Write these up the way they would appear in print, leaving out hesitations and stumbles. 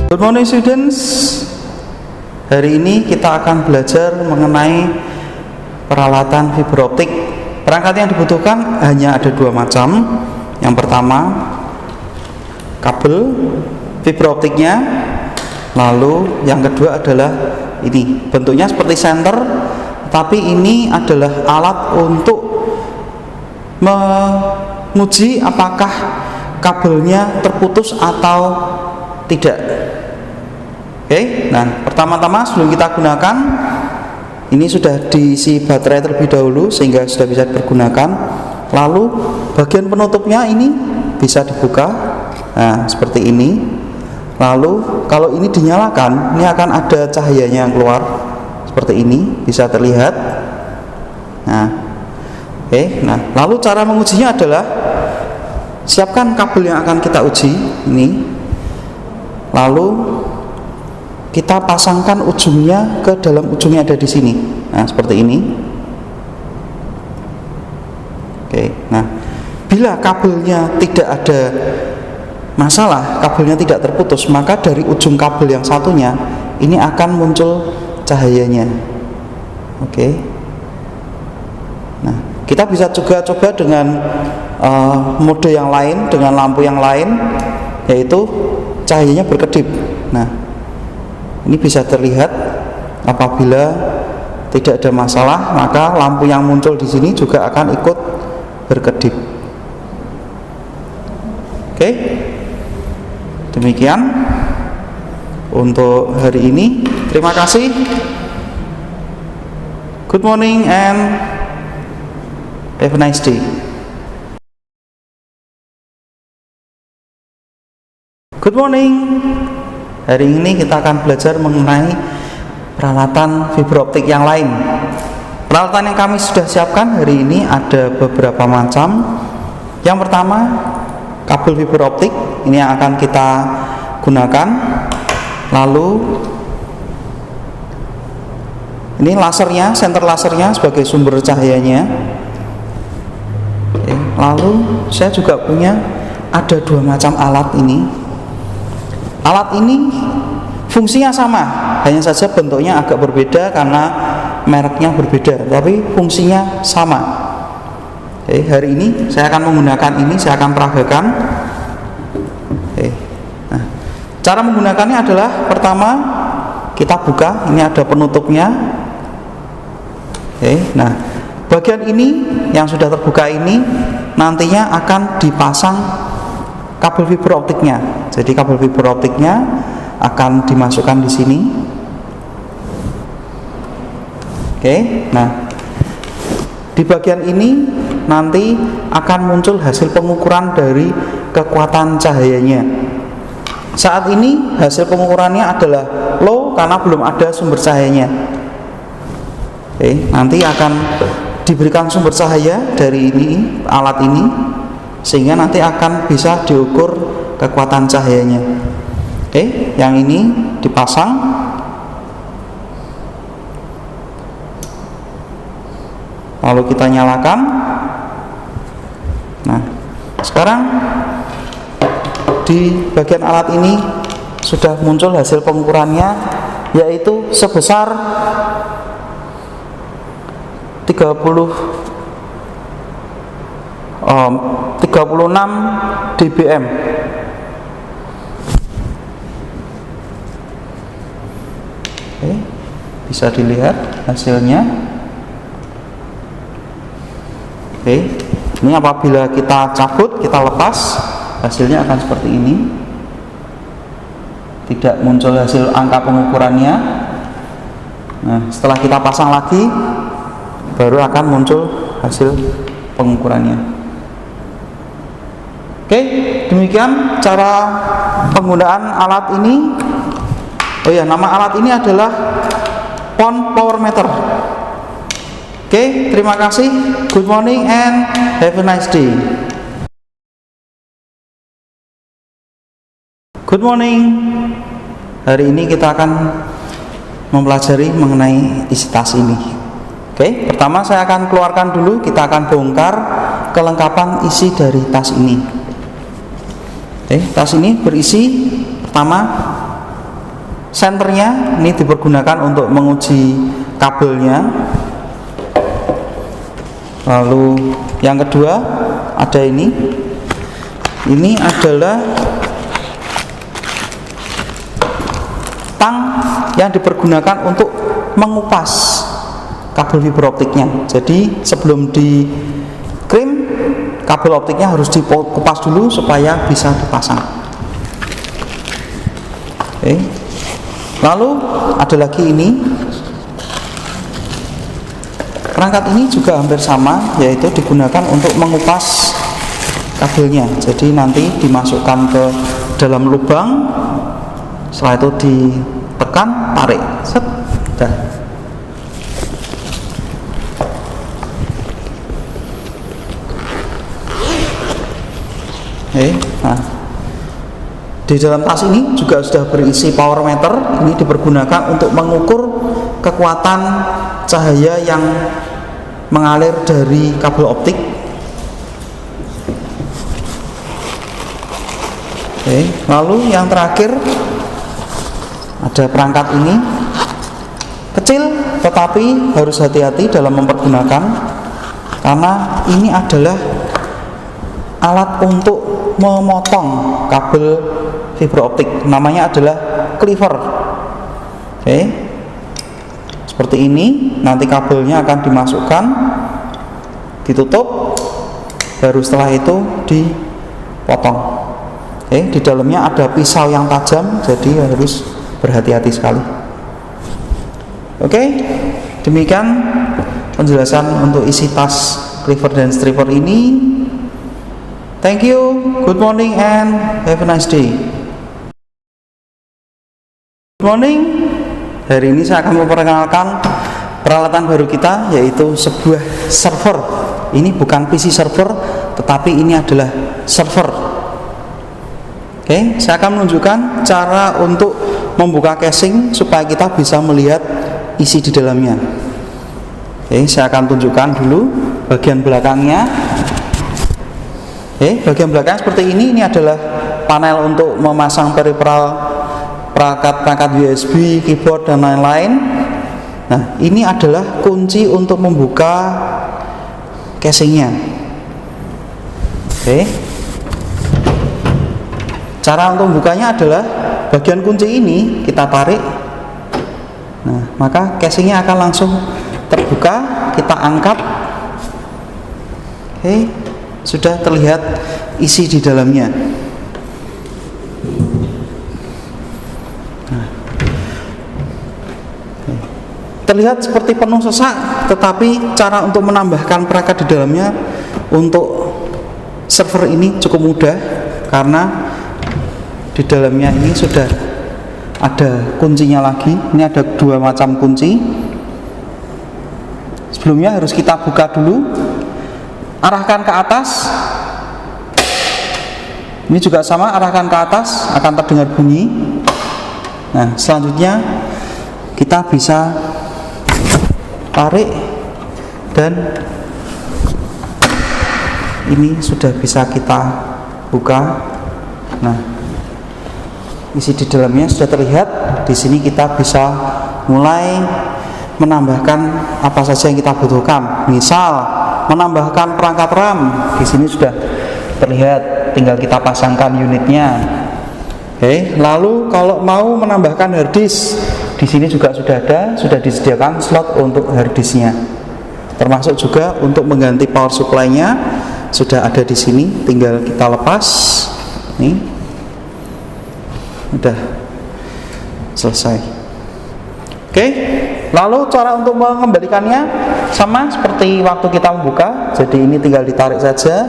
Good morning students. Hari ini kita akan belajar mengenai peralatan fiber optik. Perangkat yang dibutuhkan hanya ada dua macam. Yang pertama, kabel fiber optiknya. Lalu yang kedua adalah ini. Bentuknya seperti senter, tapi ini adalah alat untuk menguji apakah kabelnya terputus atau tidak. Oke, nah pertama-tama sebelum kita gunakan, ini sudah diisi baterai terlebih dahulu sehingga sudah bisa dipergunakan. Lalu bagian penutupnya ini bisa dibuka, nah seperti ini. Lalu kalau ini dinyalakan, ini akan ada cahayanya yang keluar seperti ini, bisa terlihat. Nah, oke, nah lalu cara mengujinya adalah siapkan kabel yang akan kita uji ini. Lalu kita pasangkan ujungnya ke dalam ujungnya ada di sini. Nah, seperti ini. Oke, nah bila kabelnya tidak ada masalah, kabelnya tidak terputus, maka dari ujung kabel yang satunya ini akan muncul cahayanya. Oke. Nah, kita bisa juga coba dengan mode yang lain, dengan lampu yang lain, yaitu cahayanya berkedip. Nah, ini bisa terlihat apabila tidak ada masalah, maka lampu yang muncul di sini juga akan ikut berkedip. Oke, demikian untuk hari ini. Terima kasih. Good morning and have a nice day. Good morning. Hari ini kita akan belajar mengenai peralatan fiber optik yang lain. Peralatan yang kami sudah siapkan hari ini ada beberapa macam. Yang pertama, kabel fiber optik. Ini yang akan kita gunakan. Lalu ini lasernya, senter lasernya sebagai sumber cahayanya. Oke. Lalu saya juga punya ada dua macam alat ini. Alat ini fungsinya sama, hanya saja bentuknya agak berbeda karena mereknya berbeda, tapi fungsinya sama. Oke, hari ini saya akan menggunakan ini, saya akan peragakan. Oke. Nah, cara menggunakannya adalah pertama kita buka, ini ada penutupnya. Oke, nah bagian ini yang sudah terbuka ini nantinya akan dipasang kabel fiber optiknya. Jadi kabel fiber optiknya akan dimasukkan di sini. Oke, nah di bagian ini nanti akan muncul hasil pengukuran dari kekuatan cahayanya. Saat ini hasil pengukurannya adalah low karena belum ada sumber cahayanya. Oke, nanti akan diberikan sumber cahaya dari ini, alat ini, sehingga nanti akan bisa diukur kekuatan cahayanya. Oke, yang ini dipasang. Lalu kita nyalakan. Nah, sekarang di bagian alat ini sudah muncul hasil pengukurannya, yaitu sebesar 36 dBm. Oke, bisa dilihat hasilnya. Oke, ini apabila kita cabut, kita lepas, hasilnya akan seperti ini. Tidak muncul hasil angka pengukurannya. Nah, setelah kita pasang lagi, baru akan muncul hasil pengukurannya. Oke, demikian cara penggunaan alat ini. Oh ya, nama alat ini adalah Pond Power Meter. Oke, terima kasih. Good morning and have a nice day. Good morning. Hari ini kita akan mempelajari mengenai isi tas ini. Oke, pertama saya akan keluarkan dulu, kita akan bongkar kelengkapan isi dari tas ini. Tas ini berisi pertama senternya ini dipergunakan untuk menguji kabelnya. Lalu yang kedua ada ini adalah tang yang dipergunakan untuk mengupas kabel fiberoptiknya. Jadi sebelum di krim, kabel optiknya harus dikupas dulu supaya bisa dipasang. Oke. Lalu ada lagi ini. Perangkat ini juga hampir sama, yaitu digunakan untuk mengupas kabelnya. Jadi nanti dimasukkan ke dalam lubang, setelah itu ditekan, tarik, set, dah. Nah, di dalam tas ini juga sudah berisi power meter. Ini dipergunakan untuk mengukur kekuatan cahaya yang mengalir dari kabel optik. Lalu yang terakhir ada perangkat ini, kecil tetapi harus hati-hati dalam mempergunakan, karena ini adalah alat untuk memotong kabel fiberoptik. Namanya adalah cleaver. Seperti ini, nanti kabelnya akan dimasukkan, ditutup, baru setelah itu dipotong. Di dalamnya ada pisau yang tajam, jadi harus berhati-hati sekali. Demikian penjelasan untuk isi tas cleaver dan striper ini. Thank you, good morning and have a nice day. Good morning. Hari ini saya akan memperkenalkan peralatan baru kita, yaitu sebuah server. Ini bukan PC server, tetapi ini adalah server. Saya akan menunjukkan cara untuk membuka casing supaya kita bisa melihat isi di dalamnya. Saya akan tunjukkan dulu bagian belakangnya. Bagian belakang seperti ini adalah panel untuk memasang peripheral, perangkat USB, keyboard dan lain-lain. Nah, ini adalah kunci untuk membuka casingnya. Cara untuk membukanya adalah bagian kunci ini kita tarik. Nah, maka casingnya akan langsung terbuka. Kita angkat. Sudah terlihat isi di dalamnya. Terlihat seperti penuh sesak, tetapi cara untuk menambahkan perangkat di dalamnya untuk server ini cukup mudah, karena di dalamnya ini sudah ada kuncinya lagi. Ini ada dua macam kunci. Sebelumnya harus kita buka dulu, arahkan ke atas. Ini juga sama, arahkan ke atas, akan terdengar bunyi. Nah, selanjutnya kita bisa tarik, dan ini sudah bisa kita buka. Nah, isi di dalamnya sudah terlihat. Di sini kita bisa mulai menambahkan apa saja yang kita butuhkan. Misal menambahkan perangkat RAM, di sini sudah terlihat, tinggal kita pasangkan unitnya. Lalu kalau mau menambahkan harddisk, di sini juga sudah ada, sudah disediakan slot untuk harddisknya. Termasuk juga untuk mengganti power supply-nya sudah ada di sini, tinggal kita lepas. Nih, udah selesai. Lalu cara untuk mengembalikannya sama seperti waktu kita membuka. Jadi ini tinggal ditarik saja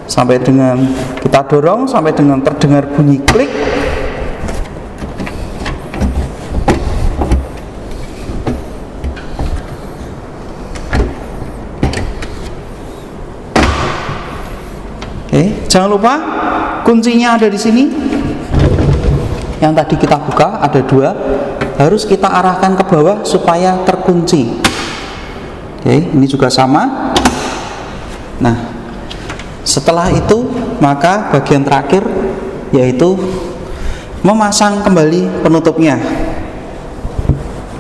sampai dengan kita dorong sampai dengan terdengar bunyi klik. Jangan lupa kuncinya ada di sini. Yang tadi kita buka ada dua, harus kita arahkan ke bawah supaya terkunci. Ini juga sama. Nah, setelah itu maka bagian terakhir yaitu memasang kembali penutupnya.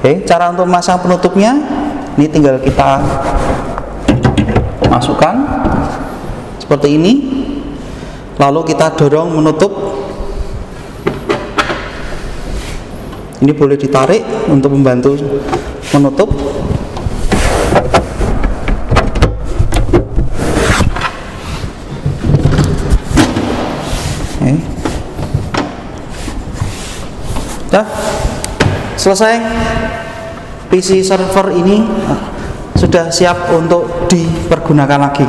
Oke, cara untuk memasang penutupnya ini tinggal kita masukkan seperti ini, lalu kita dorong menutup. Ini boleh ditarik untuk membantu menutup. Oke. Dah selesai. PC server ini sudah siap untuk dipergunakan lagi.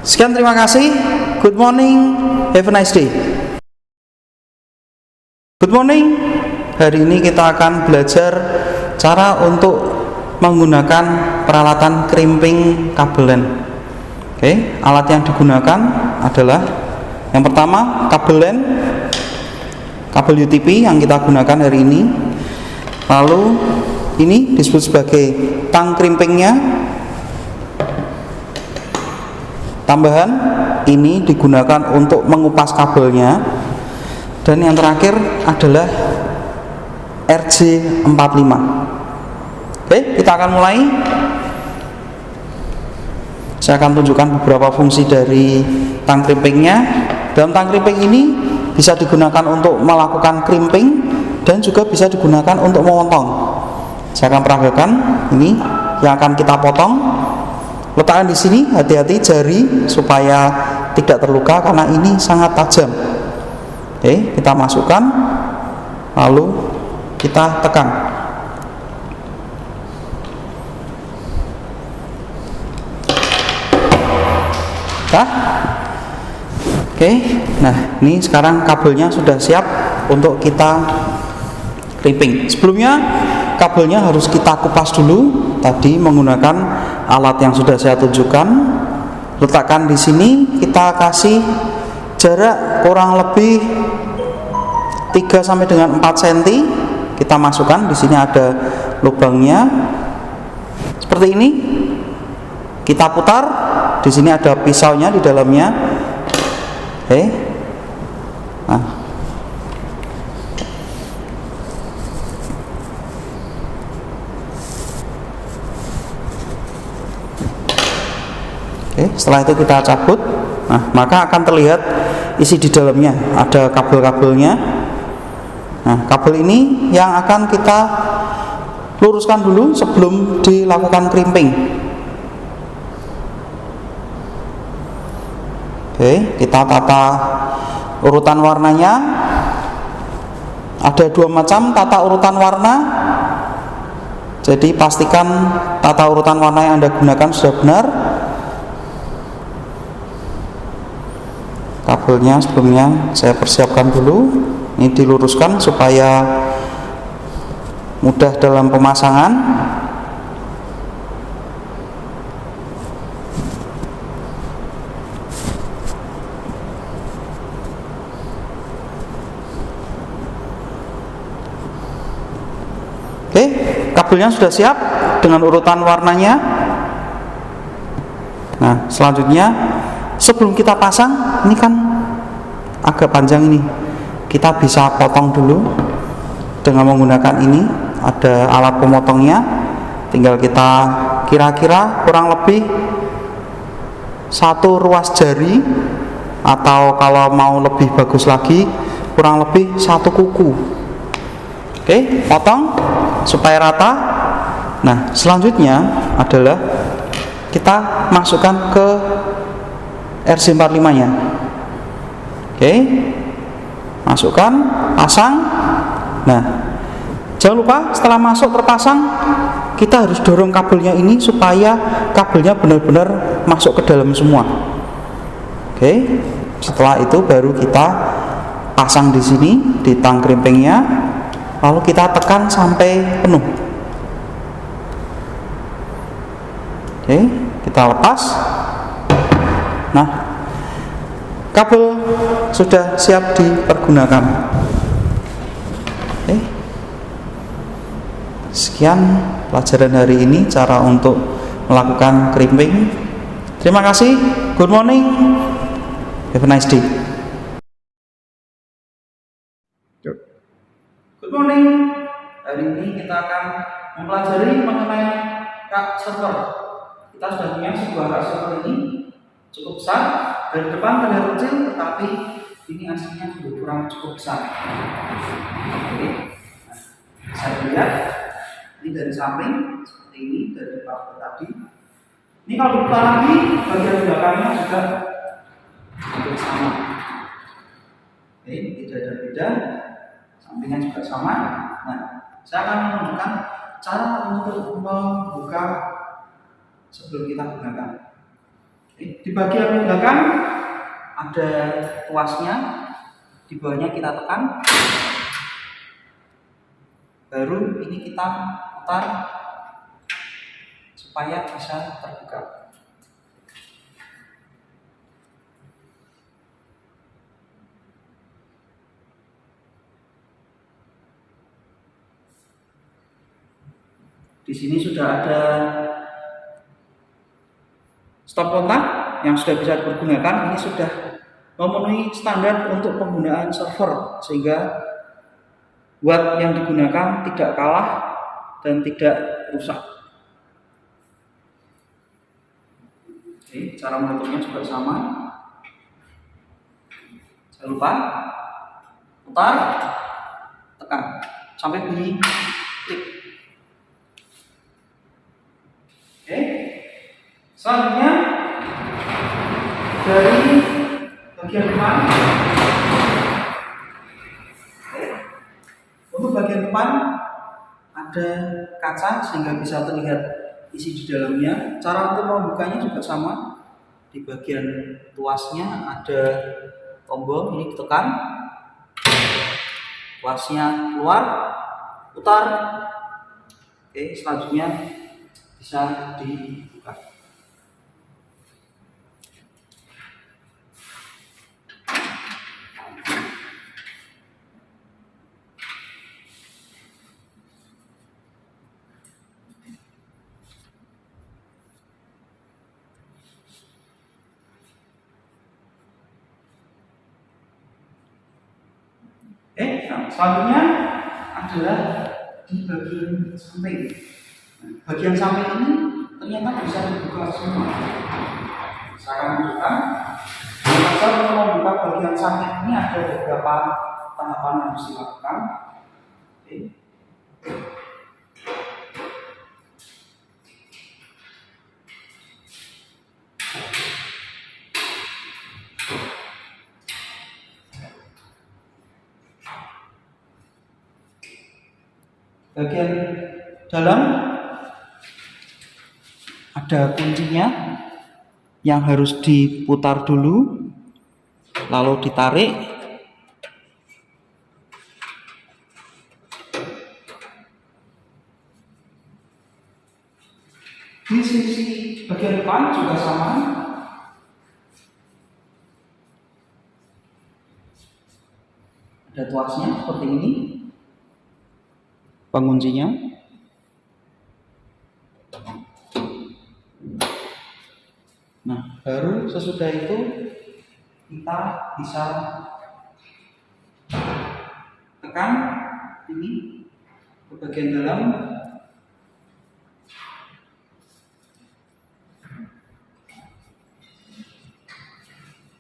Sekian, terima kasih. Good morning, have a nice day. Good morning. Hari ini kita akan belajar cara untuk menggunakan peralatan crimping kabel LAN. Oke, alat yang digunakan adalah yang pertama kabel LAN, kabel UTP yang kita gunakan hari ini. Lalu ini disebut sebagai tang crimpingnya. Tambahan ini digunakan untuk mengupas kabelnya. Dan yang terakhir adalah RJ45. Oke, kita akan mulai. Saya akan tunjukkan beberapa fungsi dari tang crimpingnya. Dalam tang crimping ini bisa digunakan untuk melakukan crimping dan juga bisa digunakan untuk memotong. Saya akan peragakan ini yang akan kita potong. Letakkan di sini, hati-hati jari supaya tidak terluka karena ini sangat tajam. Oke, kita masukkan, lalu kita tekan. Oke, nah ini sekarang kabelnya sudah siap untuk kita crimping. Sebelumnya kabelnya harus kita kupas dulu tadi menggunakan alat yang sudah saya tunjukkan. Letakkan di sini, kita kasih jarak kurang lebih 3 sampai dengan 4 cm. Kita masukkan, di sini ada lubangnya. Seperti ini. Kita putar, di sini ada pisaunya di dalamnya. Oke. Nah, setelah itu kita cabut. Nah, maka akan terlihat isi di dalamnya. Ada kabel-kabelnya. Nah, kabel ini yang akan kita luruskan dulu sebelum dilakukan crimping. Oke, kita tata urutan warnanya. Ada 2 macam tata urutan warna. Jadi pastikan tata urutan warna yang Anda gunakan sudah benar. Kabelnya sebelumnya saya persiapkan dulu. Ini diluruskan supaya mudah dalam pemasangan. Oke, kabelnya sudah siap dengan urutan warnanya. Nah, selanjutnya sebelum kita pasang, ini kan agak panjang ini, kita bisa potong dulu dengan menggunakan ini. Ada alat pemotongnya, tinggal kita kira-kira kurang lebih 1 ruas jari, atau kalau mau lebih bagus lagi kurang lebih 1 kuku. Oke, potong supaya rata. Nah, selanjutnya adalah kita masukkan ke RJ45 nya. Oke, masukkan, pasang. Nah, jangan lupa setelah masuk terpasang, kita harus dorong kabelnya ini supaya kabelnya benar-benar masuk ke dalam semua. Oke, setelah itu baru kita pasang di sini di tang crimpingnya, lalu kita tekan sampai penuh. Oke, kita lepas. Nah, kabel sudah siap dipergunakan. Oke. Sekian pelajaran hari ini, cara untuk melakukan crimping. Terima kasih. Good morning. Have a nice day. Good morning. Hari ini kita akan mempelajari mengenai rak server. Kita sudah punya sebuah rak server ini cukup besar. Dari depan terlihat kecil, tetapi ini aslinya sudah kurang cukup besar. Oke, nah, bisa dilihat ini dari samping seperti ini dari depan tadi. Ini kalau dibuka lagi bagian belakangnya juga hampir sama. Oke, tidak ada beda. Sampingnya juga sama. Nah, saya akan menunjukkan cara untuk membuka sebelum kita gunakan. Di bagian belakang ada tuasnya, di bawahnya kita tekan, baru ini kita putar supaya bisa terbuka. Di sini sudah ada stop kontak yang sudah bisa dipergunakan. Ini sudah memenuhi standar untuk penggunaan server, sehingga watt yang digunakan tidak kalah dan tidak rusak. Oke, cara menutupnya juga sama. Jangan lupa putar, tekan sampai bunyi klik. Oke, selanjutnya dari bagian depan. Untuk bagian depan ada kaca sehingga bisa terlihat isi di dalamnya. Cara untuk membukanya juga sama. Di bagian tuasnya ada tombol, ini ditekan, tuasnya keluar, putar. Oke, selanjutnya bisa dibuka. Nah, selanjutnya adalah di bagian samping. Bagian samping ini ternyata bisa dibuka semua. Saya akan tunjukkan. Untuk membuka bagian samping ini ada beberapa tahapan yang harus dilakukan. Oke. Bagian dalam ada kuncinya yang harus diputar dulu, lalu ditarik. Di sisi bagian depan juga sama. Ada tuasnya seperti ini, penguncinya. Nah, baru sesudah itu kita bisa tekan ini ke bagian dalam.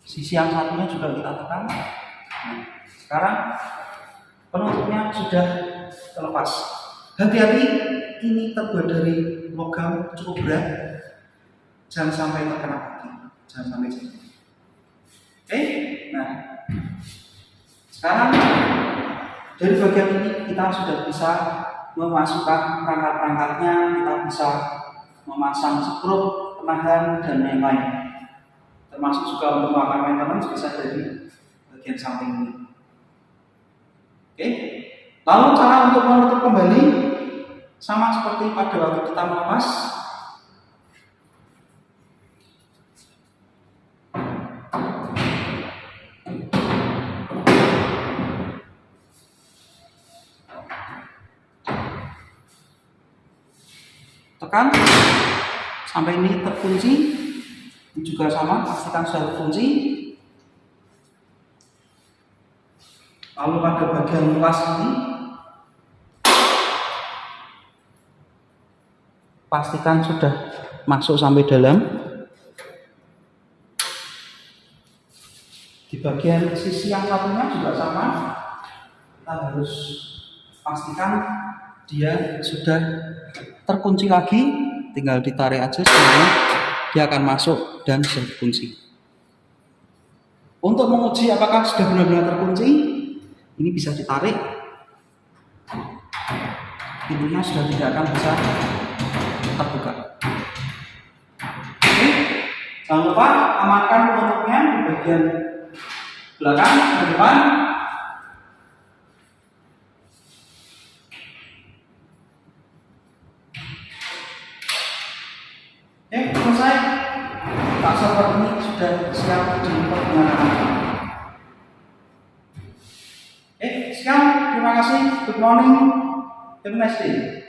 Sisi yang satunya juga kita tekan. Nah, sekarang penutupnya sudah terlepas. Hati-hati, ini terbuat dari logam cukup berat. Jangan sampai terkena kaki, jangan sampai jatuh. Oke, nah sekarang dari bagian ini kita sudah bisa memasukkan perangkat-perangkatnya. Kita bisa memasang skrup, penahan, dan lain-lain. Termasuk juga untuk melakukan maintenance bisa dari bagian samping ini. Oke, lalu cara untuk menutup kembali sama seperti pada waktu kita melepas. Tekan sampai ini terkunci. Ini juga sama, pastikan sudah terkunci. Lalu pada bagian luas ini, pastikan sudah masuk sampai dalam. Di bagian sisi yang satunya juga sama, kita harus pastikan dia sudah terkunci lagi, tinggal ditarik aja sehingga dia akan masuk dan sudah terkunci. Untuk menguji apakah sudah benar-benar terkunci, ini bisa ditarik, pintunya sudah tidak akan bisa terbuka. Oke, jangan lupa amankan penutupnya di bagian belakang dan depan. Oke, selesai. Tak server ini sudah siap dipergunakan. Sekian, terima kasih. Good morning. Have a nice day.